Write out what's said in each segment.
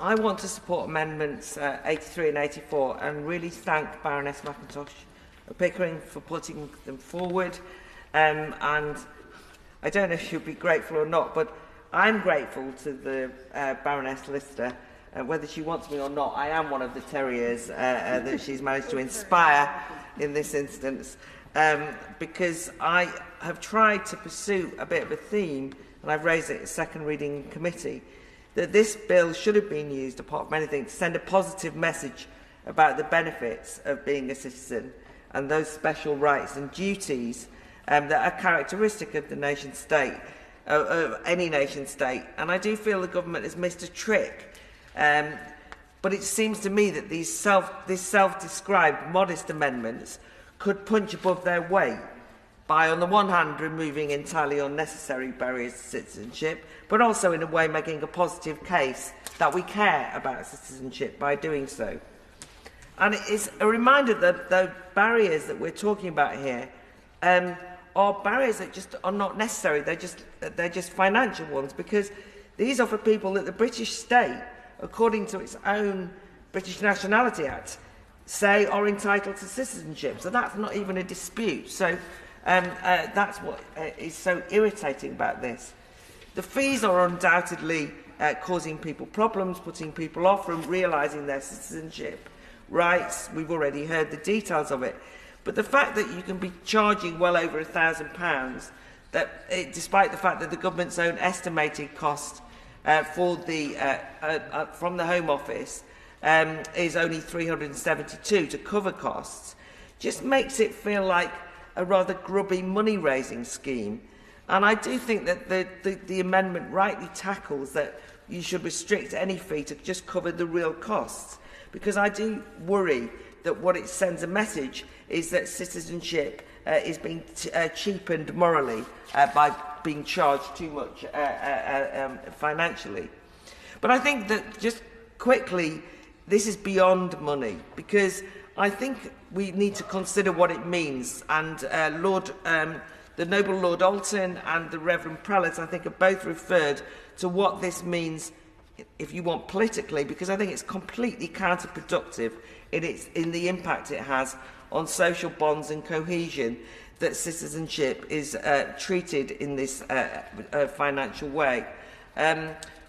I want to support amendments 83 and 84 and really thank Baroness Pickering for putting them forward. And I don't know if she'll be grateful or not, but I'm grateful to the Baroness Lister. Whether she wants me or not, I am one of the terriers that she's managed to inspire in this instance, because I have tried to pursue a bit of a theme, and I've raised it at second reading committee, that this bill should have been used, apart from anything, to send a positive message about the benefits of being a citizen and those special rights and duties that are characteristic of the nation state, of any nation state. And I do feel the government has missed a trick. But it seems to me that these self-described modest amendments could punch above their weight by, on the one hand, removing entirely unnecessary barriers to citizenship, but also, in a way, making a positive case that we care about citizenship by doing so. And it's a reminder that the barriers that we're talking about here are barriers that just are not necessary. They're just financial ones, because these are for people that the British state, according to its own British Nationality Act, say are entitled to citizenship. So that's not even a dispute. So that's what is so irritating about this. The fees are undoubtedly causing people problems, putting people off from realising their citizenship rights. We've already heard the details of it. But the fact that you can be charging well over £1,000, despite the fact that the government's own estimated cost for from the Home Office is only £372 to cover costs, just makes it feel like a rather grubby money-raising scheme. And I do think that the amendment rightly tackles that you should restrict any fee to just cover the real costs, because I do worry that what it sends a message is that citizenship is being cheapened morally by being charged too much financially. But I think that, just quickly, this is beyond money, because I think we need to consider what it means. And the Noble Lord Alton and the Reverend Prelate, I think, have both referred to what this means, if you want, politically, because I think it's completely counterproductive in the impact it has on social bonds and cohesion, that citizenship is treated in this financial way.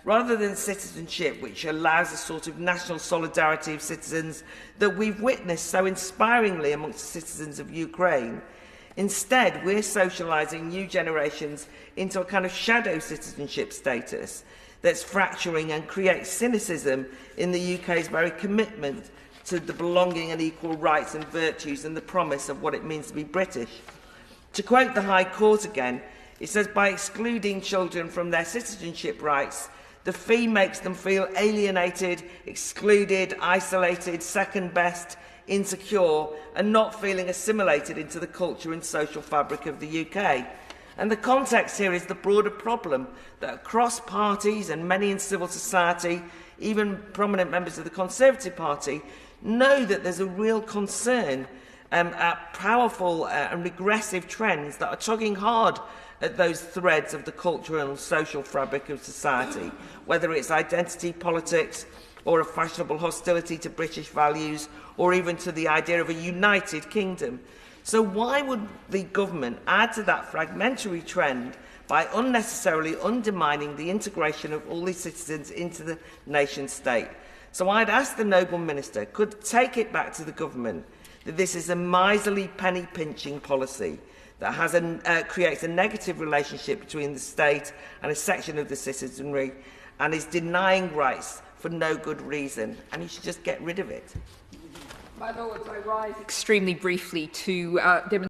Rather than citizenship, which allows a sort of national solidarity of citizens that we've witnessed so inspiringly amongst the citizens of Ukraine, instead we're socialising new generations into a kind of shadow citizenship status that's fracturing and creates cynicism in the UK's very commitment to the belonging and equal rights and virtues and the promise of what it means to be British. To quote the High Court again, it says, by excluding children from their citizenship rights, the fee makes them feel alienated, excluded, isolated, second best, insecure, and not feeling assimilated into the culture and social fabric of the UK. And the context here is the broader problem that across parties and many in civil society, even prominent members of the Conservative Party, know that there's a real concern at powerful and regressive trends that are tugging hard at those threads of the cultural and social fabric of society, whether it's identity politics or a fashionable hostility to British values, or even to the idea of a united kingdom. So why would the government add to that fragmentary trend by unnecessarily undermining the integration of all these citizens into the nation state? So I'd ask the Noble Minister, could take it back to the government that this is a miserly penny-pinching policy that has creates a negative relationship between the state and a section of the citizenry, and is denying rights for no good reason, and you should just get rid of it. My Lords, I rise extremely briefly to demonstrate